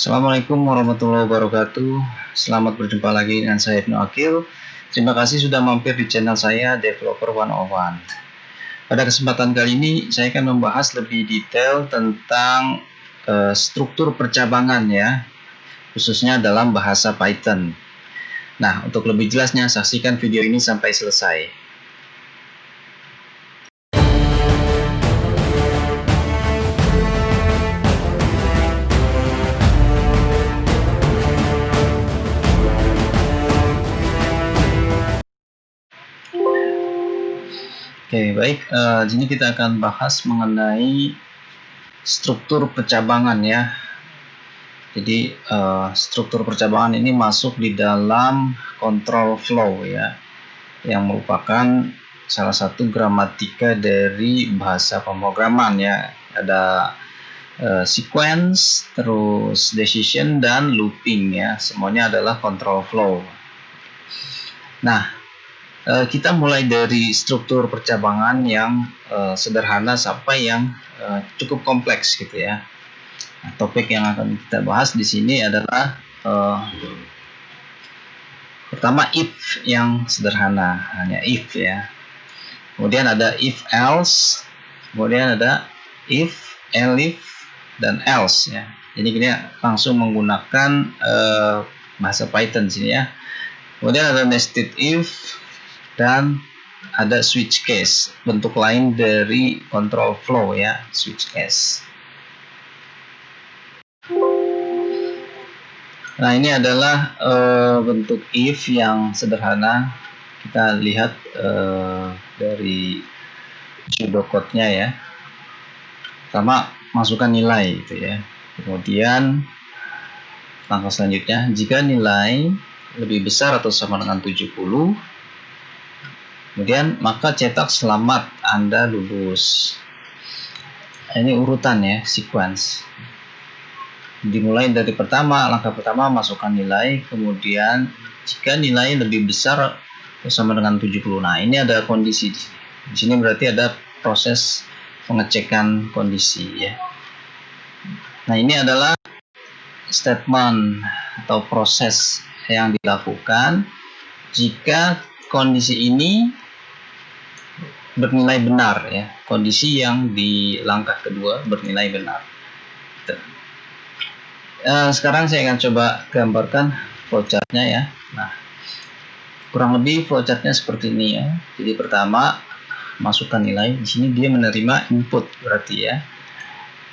Assalamualaikum warahmatullahi wabarakatuh. Selamat berjumpa lagi dengan saya Ibnu Akil. Terima kasih sudah mampir di channel saya Developer 101. Pada kesempatan kali ini saya akan membahas lebih detail tentang struktur percabangan ya, khususnya dalam bahasa Python. Nah, untuk lebih jelasnya saksikan video ini sampai selesai. Oke, baik. Di sini kita akan bahas mengenai struktur percabangan ya. Jadi struktur percabangan ini masuk di dalam control flow ya, yang merupakan salah satu gramatika dari bahasa pemrograman ya. Ada sequence, terus decision dan looping ya. Semuanya adalah control flow. Nah, kita mulai dari struktur percabangan yang sederhana sampai yang cukup kompleks gitu ya. Nah, topik yang akan kita bahas di sini adalah pertama if yang sederhana, hanya if ya. Kemudian ada if else, kemudian ada if, elif, dan else ya. Jadi kita langsung menggunakan bahasa Python di sini ya. Kemudian ada nested if dan ada switch case, bentuk lain dari control flow ya, switch case. Nah, ini adalah bentuk if yang sederhana. Kita lihat dari pseudocode-nya ya. Pertama, masukkan nilai gitu ya. Kemudian langkah selanjutnya, jika nilai lebih besar atau sama dengan 70, kemudian maka cetak selamat, Anda lulus. Ini urutan ya, sequence. Dimulai dari pertama, langkah pertama masukkan nilai, kemudian jika nilai lebih besar atau sama dengan 70. Nah, ini ada kondisi di sini berarti ada proses pengecekan kondisi ya. Nah, ini adalah statement atau proses yang dilakukan jika kondisi ini bernilai benar ya. Kondisi yang di langkah kedua bernilai benar. Sekarang saya akan coba gambarkan flowchartnya ya. Nah, kurang lebih flowchartnya seperti ini ya. Jadi pertama masukkan nilai, di sini dia menerima input berarti ya.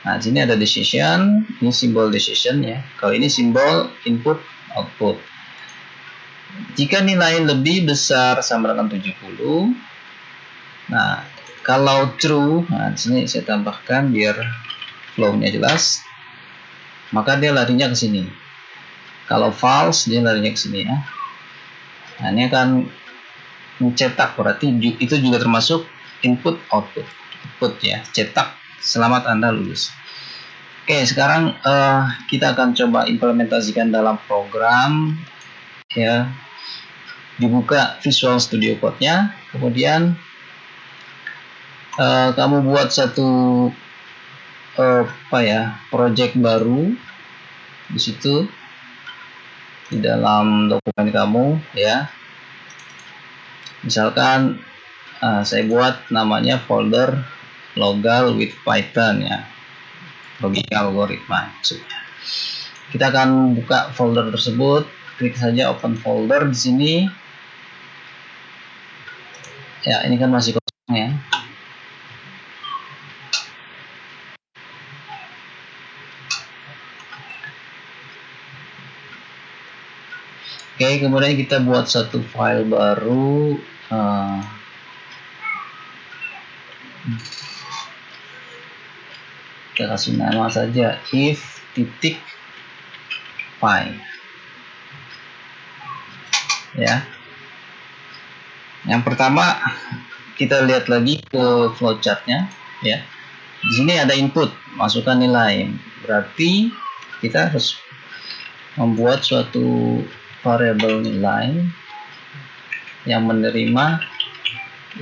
Nah, di sini ada decision, ini simbol decision ya. Kalau ini simbol input output. Jika nilai lebih besar sama dengan 70, nah kalau true, nah di sini saya tambahkan biar flow-nya jelas, maka dia larinya ke sini. Kalau false, dia larinya ke sini ya. Nah, ini akan mencetak, berarti itu juga termasuk input output. Output ya, cetak, selamat Anda lulus. Oke, sekarang kita akan coba implementasikan dalam program ya. Dibuka Visual Studio Code-nya, kemudian kamu buat satu project baru di situ di dalam dokumen kamu ya. Misalkan saya buat namanya folder logal with Python ya, logika algoritma maksudnya. Kita akan buka folder tersebut, klik saja open folder di sini. Ya, ini kan masih kosong ya. Oke, kemudian kita buat satu file baru. Kita kasih nama saja if.py ya. Yang pertama kita lihat lagi ke flowchartnya ya. Di sini ada input, masukkan nilai. Berarti kita harus membuat suatu variabel nilai yang menerima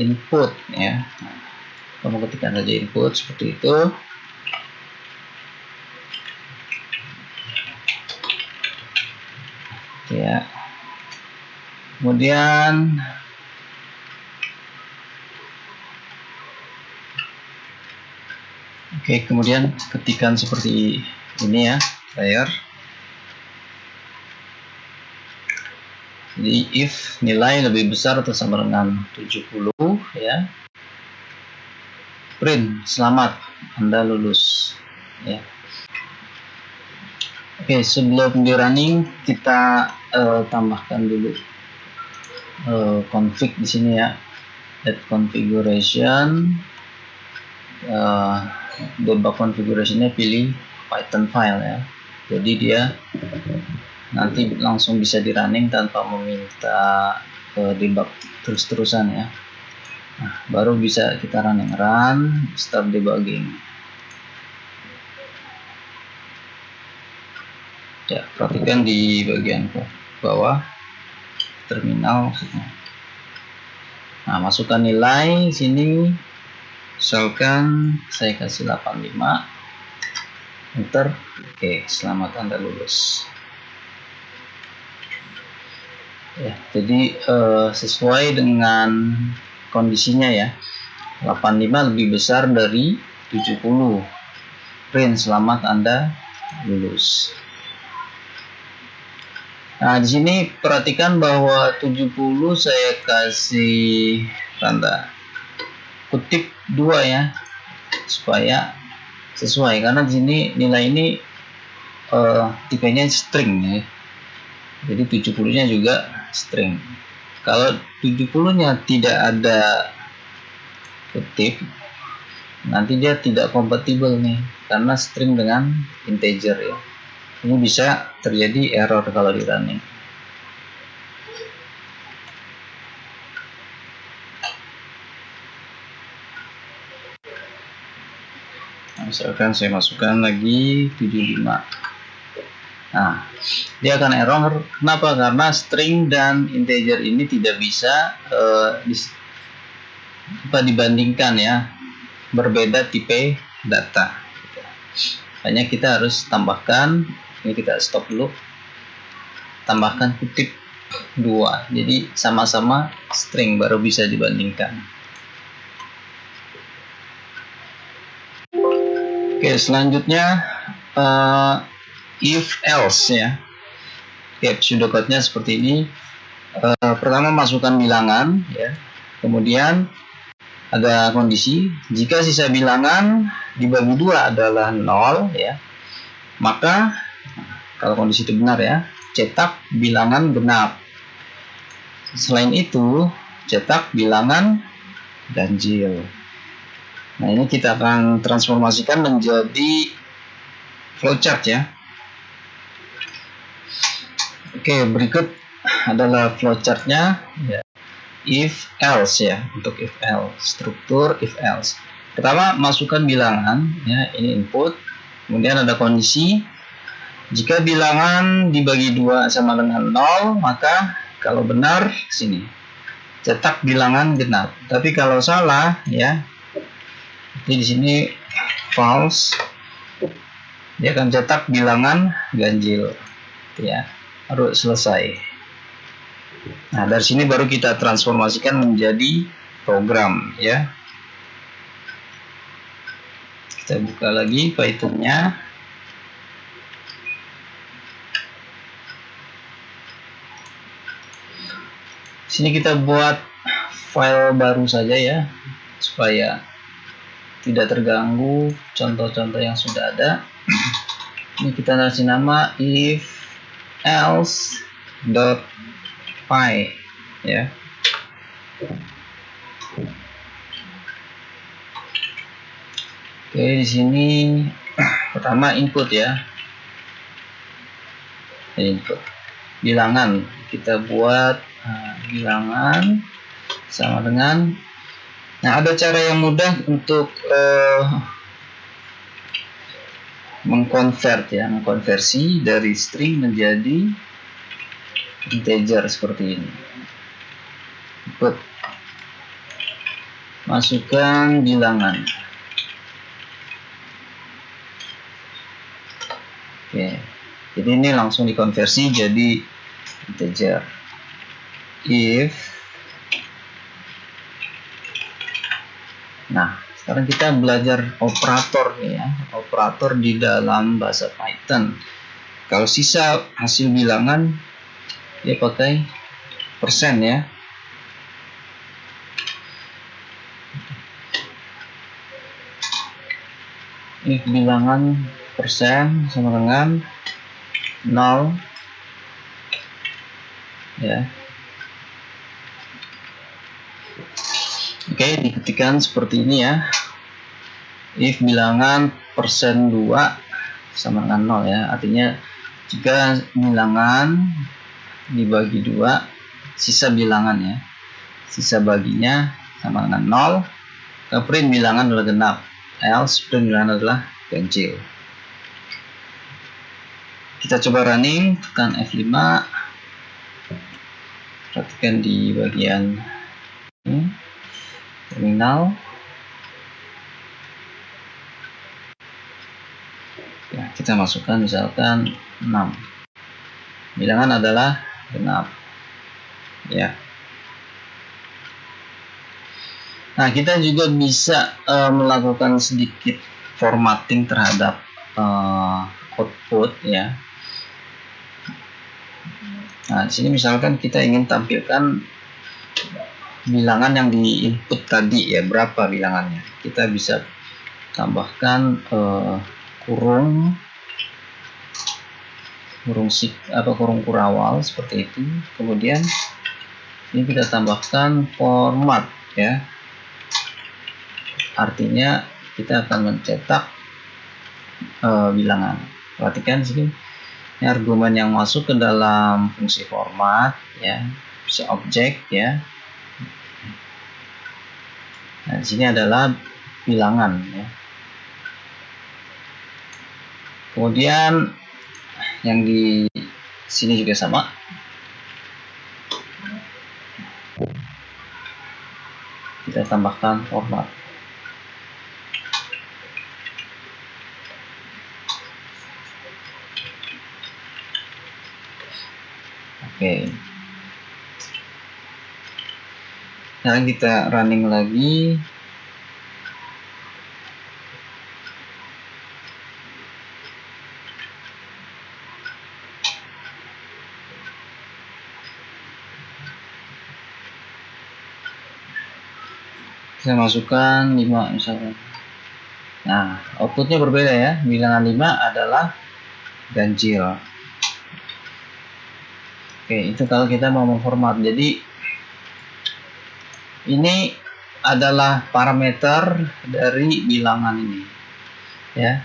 input ya. Kamu ketikkan saja input seperti itu. ya. Kemudian kemudian ketikkan seperti ini ya, player. Jadi if nilai lebih besar atau sama dengan 70 ya, print selamat Anda lulus ya. Sebelum di running kita tambahkan dulu config di sini ya. Add configuration, debug configurationnya pilih Python file ya. Jadi dia nanti langsung bisa di running tanpa meminta debug terus-terusan ya. Nah, baru bisa kita run start debugging ya. Perhatikan di bagian bawah terminal maksudnya. Nah, masukkan nilai sini, misalkan saya kasih 85, enter. Selamat Anda lulus ya. Jadi sesuai dengan kondisinya ya, 85 lebih besar dari 70, print selamat Anda lulus. Nah, di sini perhatikan bahwa 70 saya kasih tanda kutip 2 ya, supaya sesuai, karena di sini nilai ini tipenya string ya. Jadi 70-nya juga string. Kalau 70-nya tidak ada kutip, nanti dia tidak kompatibel nih, karena string dengan integer ya. Ini bisa terjadi error kalau di running. Nah, misalkan saya masukkan lagi 75. Nah, dia akan error. Kenapa? Karena string dan integer ini tidak bisa dibandingkan ya, berbeda tipe data. Hanya kita harus tambahkan, ini kita stop dulu, tambahkan kutip 2, jadi sama-sama string baru bisa dibandingkan. Selanjutnya if else ya. Pseudocode-nya seperti ini. Pertama masukkan bilangan ya, kemudian ada kondisi jika sisa bilangan dibagi 2 adalah 0 ya, maka kalau kondisi itu benar ya, cetak bilangan genap. Selain itu cetak bilangan ganjil. Nah, ini kita akan transformasikan menjadi flowchart ya. Berikut adalah flowchartnya ya. If else ya, untuk if else, struktur if else. Pertama masukkan bilangan ya, ini input. Kemudian ada kondisi jika bilangan dibagi 2 sama dengan 0, maka kalau benar sini cetak bilangan genap. Tapi kalau salah ya, di sini false, dia akan cetak bilangan ganjil ya. Harus selesai. Nah, dari sini baru kita transformasikan menjadi program ya. Kita buka lagi Python-nya. Sini kita buat file baru saja ya, supaya tidak terganggu contoh-contoh yang sudah ada. Ini kita kasih nama if else.py ya. Di sini pertama input ya. Input bilangan, kita buat bilangan sama dengan, nah ada cara yang mudah untuk mengkonversi dari string menjadi integer seperti ini. Input, masukkan bilangan. Jadi ini langsung dikonversi jadi integer. If, nah sekarang kita belajar operator nih ya, operator di dalam bahasa Python. Kalau sisa hasil bilangan dia pakai persen ya. If bilangan persen sama dengan 0 ya. Oke, diketikkan seperti ini ya. If bilangan persen 2 sama dengan 0 ya. Artinya jika bilangan dibagi 2, sisa bilangan ya, sisa baginya sama dengan 0, print bilangan adalah genap, else print bilangan adalah ganjil. Kita coba running, tekan F5. Perhatikan di bagian ini, terminal. Ya, kita masukkan misalkan 6. Bilangan adalah genap. Ya. Nah, kita juga bisa melakukan sedikit formatting terhadap output ya. Nah, di sini misalkan kita ingin tampilkan bilangan yang di input tadi ya, berapa bilangannya. Kita bisa tambahkan kurung kurawal seperti itu. Kemudian ini kita tambahkan format ya. Artinya kita akan mencetak bilangan. Perhatikan sini. Ini argumen yang masuk ke dalam fungsi format ya, bisa objek ya. Nah, di sini adalah bilangan ya. Kemudian yang di sini juga sama. Kita tambahkan format. Oke. Sekarang kita running lagi. Saya masukkan 5 misalkan. Nah, outputnya berbeda ya. Bilangan 5 adalah ganjil. Oke, itu kalau kita mau memformat. Jadi ini adalah parameter dari bilangan ini ya.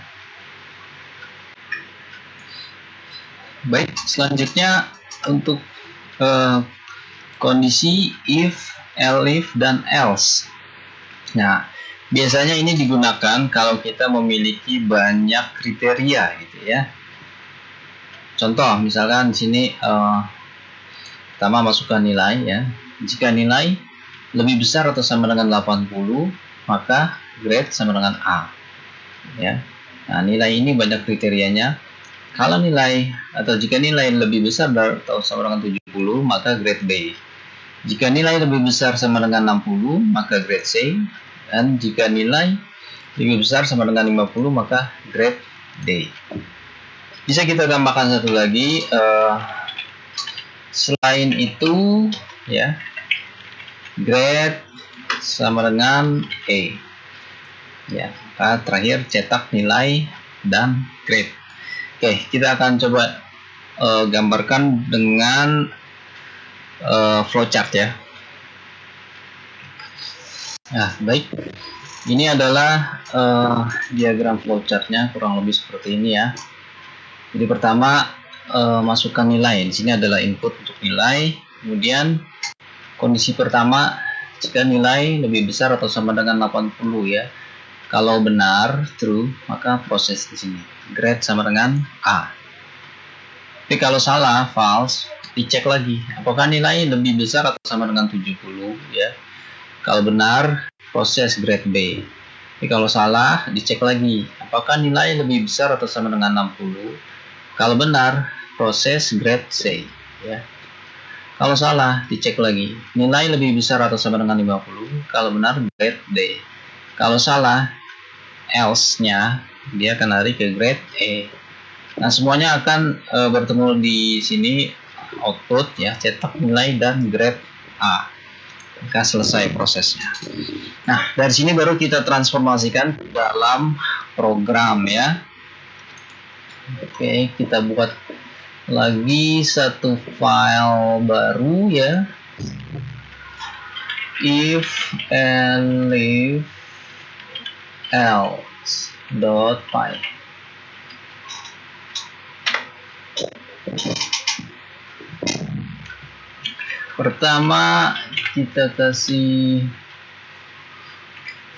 Baik, selanjutnya untuk kondisi if, elif, dan else. Nah, biasanya ini digunakan kalau kita memiliki banyak kriteria gitu ya. Contoh, misalkan di sini pertama masukkan nilai ya. Jika nilai lebih besar atau sama dengan 80, maka grade sama dengan A. Ya. Nah, nilai ini banyak kriterianya. Kalau nilai atau jika nilai lebih besar atau sama dengan 70, maka grade B. Jika nilai lebih besar sama dengan 60, maka grade C. Dan jika nilai lebih besar sama dengan 50, maka grade D. Bisa kita tambahkan satu lagi. Selain itu, ya, grade sama dengan E. Ya, terakhir cetak nilai dan grade. Oke, kita akan coba gambarkan dengan flowchart ya. Nah, baik. Ini adalah diagram flowchartnya, kurang lebih seperti ini ya. Jadi pertama masukkan nilai. Di sini adalah input untuk nilai. Kemudian kondisi pertama, jika nilai lebih besar atau sama dengan 80 ya. Kalau benar true, maka proses di sini. Grade sama dengan A. Tapi kalau salah false, dicek lagi apakah nilai lebih besar atau sama dengan 70 ya. Kalau benar, proses grade B. Tapi kalau salah, dicek lagi apakah nilai lebih besar atau sama dengan 60. Kalau benar, proses grade C ya. Kalau salah, dicek lagi. Nilai lebih besar atau sama dengan 50. Kalau benar, grade D. Kalau salah, else-nya dia akan lari ke grade E. Nah, semuanya akan bertemu di sini output ya, cetak nilai dan grade A. Maka selesai prosesnya. Nah, dari sini baru kita transformasikan dalam program ya. Oke, kita buat lagi satu file baru ya. If elif else.py. Pertama kita kasih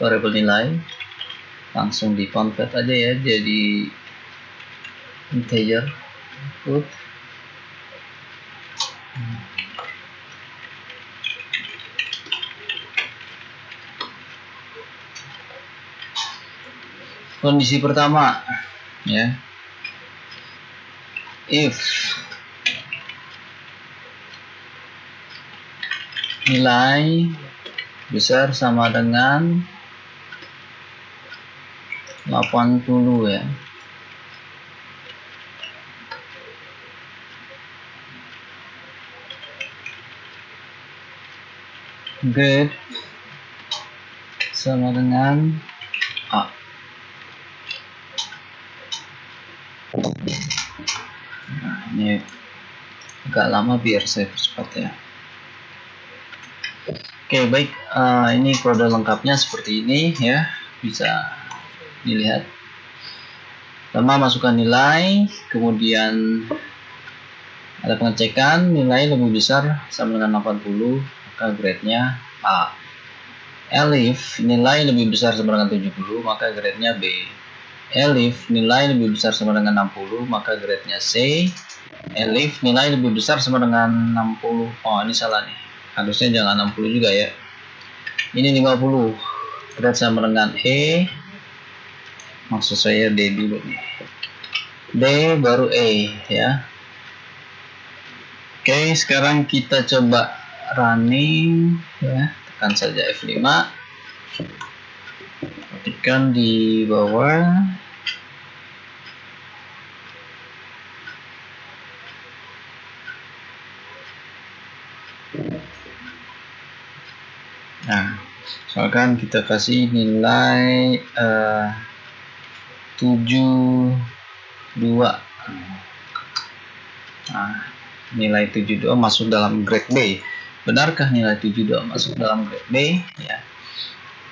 variabel nilai, langsung di convert aja ya jadi integer input. Kondisi pertama ya, if nilai besar sama dengan 80 ya. Grade sama dengan A. Nah, ini agak lama biar saya percepat ya. Oke, baik. Ini kode lengkapnya seperti ini ya, bisa dilihat. Pertama masukkan nilai, kemudian ada pengecekan nilai lebih besar sama dengan 80, maka grade-nya A. Elif nilai lebih besar sama dengan 70, maka grade-nya B. Elif nilai lebih besar sama dengan 60, maka grade-nya C. Elif nilai lebih besar sama dengan 60. Oh, ini salah nih. Harusnya jangan 60 juga ya. Ini 50. Grade sama dengan E. Maksud saya D dulu nih. D baru E ya. Oke, sekarang kita coba running ya. Tekan saja F5. Ketikkan di bawah. Nah, misalkan kita kasih nilai 72. Nah, nilai 72 masuk dalam grade B. Benarkah nilai 72 masuk dalam grade B? Ya.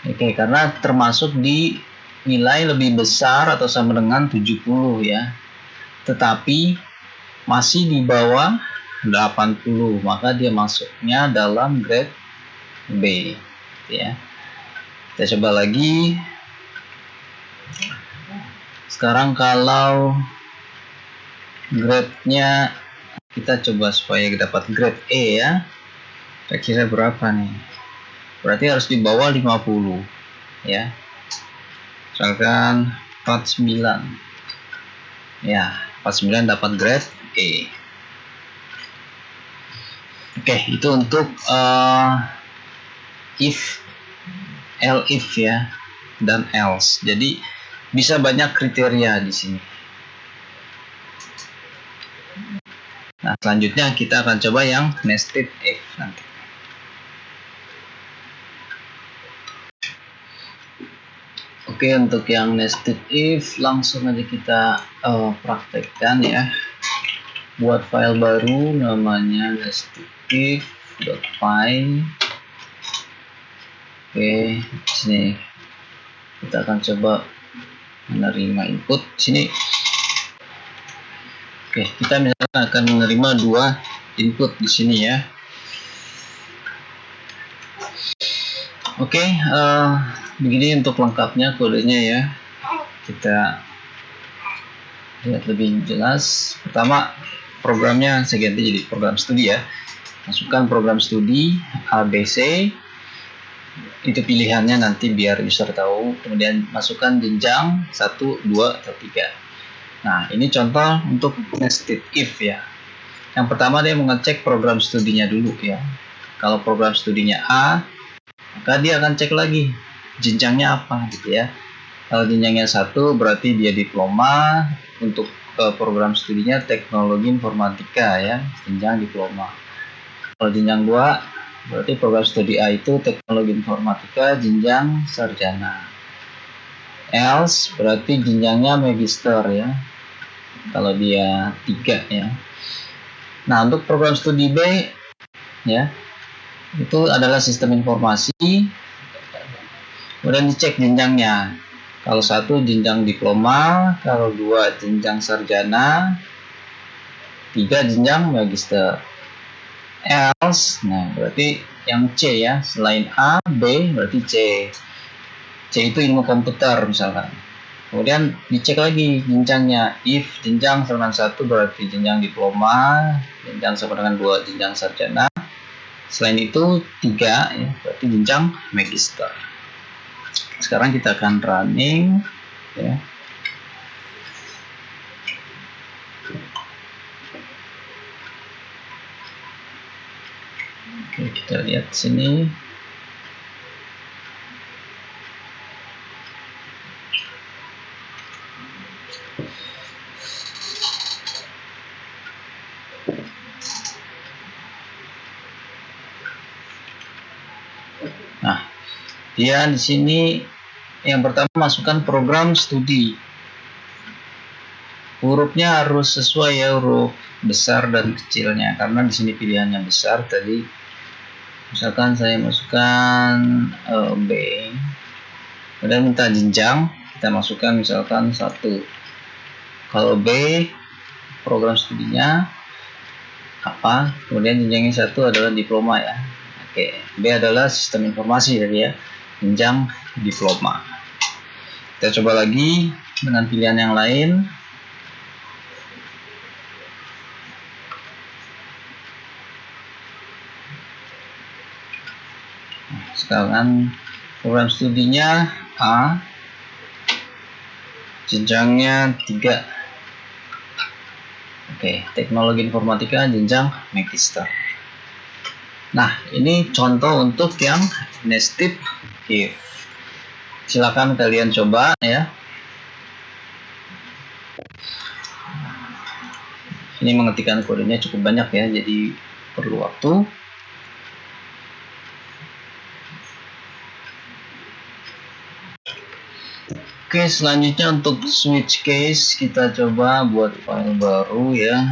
Oke, karena termasuk di nilai lebih besar atau sama dengan 70 ya. Tetapi masih di bawah 80, maka dia masuknya dalam grade B ya. Kita coba lagi. Sekarang kalau grade-nya kita coba supaya dapat grade E ya. Kira-kira berapa nih? Berarti harus di bawah 50 ya. Misalkan 49. Ya, 49 dapat grade E. Oke, itu untuk if, elif ya, dan else. Jadi bisa banyak kriteria di sini. Nah, selanjutnya kita akan coba yang nested if nanti. Oke, untuk yang nested if langsung aja kita praktekkan ya. Buat file baru namanya nestedif.py. Oke, sini kita akan coba menerima input sini. Oke, kita misalkan akan menerima 2 input di sini ya. Oke, begini untuk lengkapnya kodenya ya. Kita lihat lebih jelas. Pertama, programnya saya ganti jadi program studi ya. Masukkan program studi ABC. Itu pilihannya nanti biar user tahu. Kemudian masukkan jenjang 1, 2, atau 3. Nah, ini contoh untuk nested if ya. Yang pertama dia mengecek program studinya dulu ya. Kalau program studinya A, maka dia akan cek lagi jenjangnya apa gitu ya. Kalau jenjangnya 1 berarti dia diploma untuk program studinya teknologi informatika ya, jenjang diploma. Kalau jenjang 2 berarti program studi A itu teknologi informatika jenjang sarjana. Else berarti jenjangnya magister ya. Kalau dia 3 ya. Nah, untuk program studi B ya, itu adalah sistem informasi. Kemudian dicek jenjangnya. Kalau 1 jenjang diploma, kalau 2 jenjang sarjana, 3 jenjang magister. Else, nah berarti yang C ya, selain A, B berarti C. C itu ilmu komputer misalkan. Kemudian dicek lagi jenjangnya. If jenjang sama dengan 1 berarti jenjang diploma, jenjang sama dengan 2 jenjang sarjana. Selain itu 3 ya, berarti jenjang magister. Sekarang kita akan running ya. Oke, kita lihat sini. Nah, dia di sini yang pertama masukkan program studi. Hurufnya harus sesuai ya, huruf besar dan kecilnya, karena di sini pilihannya besar tadi. Misalkan saya masukkan B, kemudian minta jenjang, kita masukkan misalkan 1. Kalau B program studinya apa, kemudian jenjangnya 1 adalah diploma ya. Oke, B adalah sistem informasi tadi ya, jenjang diploma. Kita coba lagi dengan pilihan yang lain. Sekarang program studinya A, jenjangnya 3. Oke, teknologi informatika jenjang magister. Nah, ini contoh untuk yang nested if. Silakan kalian coba ya. Ini mengetikkan kodenya cukup banyak ya, jadi perlu waktu. Oke, selanjutnya untuk switch case kita coba buat file baru ya.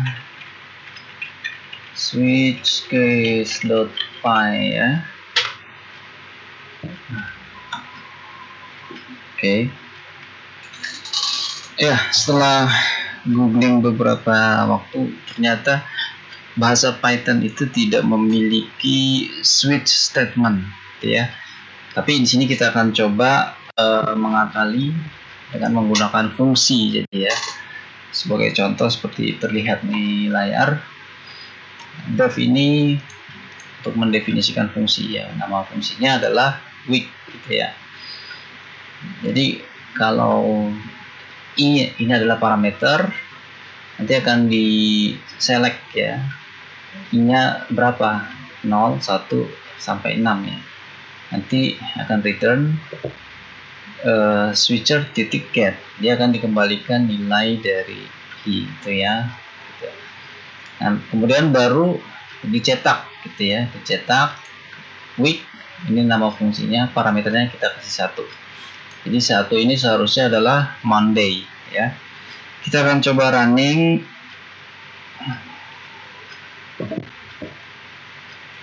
Switch case.py ya. Oke. Ya, setelah googling beberapa waktu, ternyata bahasa Python itu tidak memiliki switch statement ya. Tapi di sini kita akan coba mengakali dengan menggunakan fungsi. Jadi ya, sebagai contoh seperti terlihat di layar, def ini untuk mendefinisikan fungsi ya. Nama fungsinya adalah week gitu ya. Jadi kalau ini adalah parameter, nanti akan di select ya, I-nya berapa, 0, 1 sampai 6 ya. Nanti akan return switcher titik get, dia akan dikembalikan nilai dari I itu ya. Nah, kemudian baru dicetak gitu ya, dicetak week, ini nama fungsinya, parameternya kita kasih 1. Jadi 1 ini seharusnya adalah Monday ya. Kita akan coba running.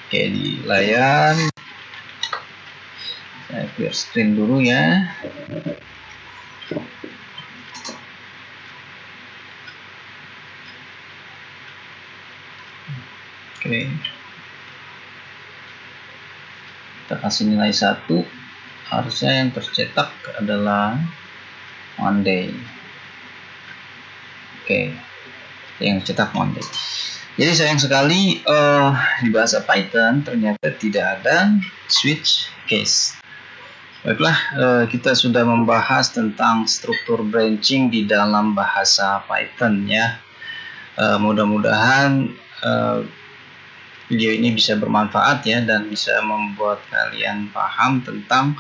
Oke, di layar saya clear screen dulu ya. Oke, kita kasih nilai 1. Harusnya yang tercetak adalah Monday. Oke, yang cetak Monday. Jadi sayang sekali di bahasa Python ternyata tidak ada switch case. Baiklah, kita sudah membahas tentang struktur branching di dalam bahasa Python ya. Mudah-mudahan video ini bisa bermanfaat ya, dan bisa membuat kalian paham tentang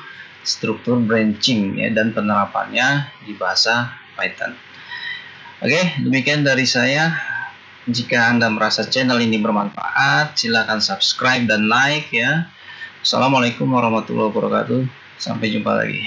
struktur branching ya dan penerapannya di bahasa Python. Oke, demikian dari saya. Jika Anda merasa channel ini bermanfaat, silakan subscribe dan like ya. Assalamualaikum warahmatullahi wabarakatuh. Sampai jumpa lagi.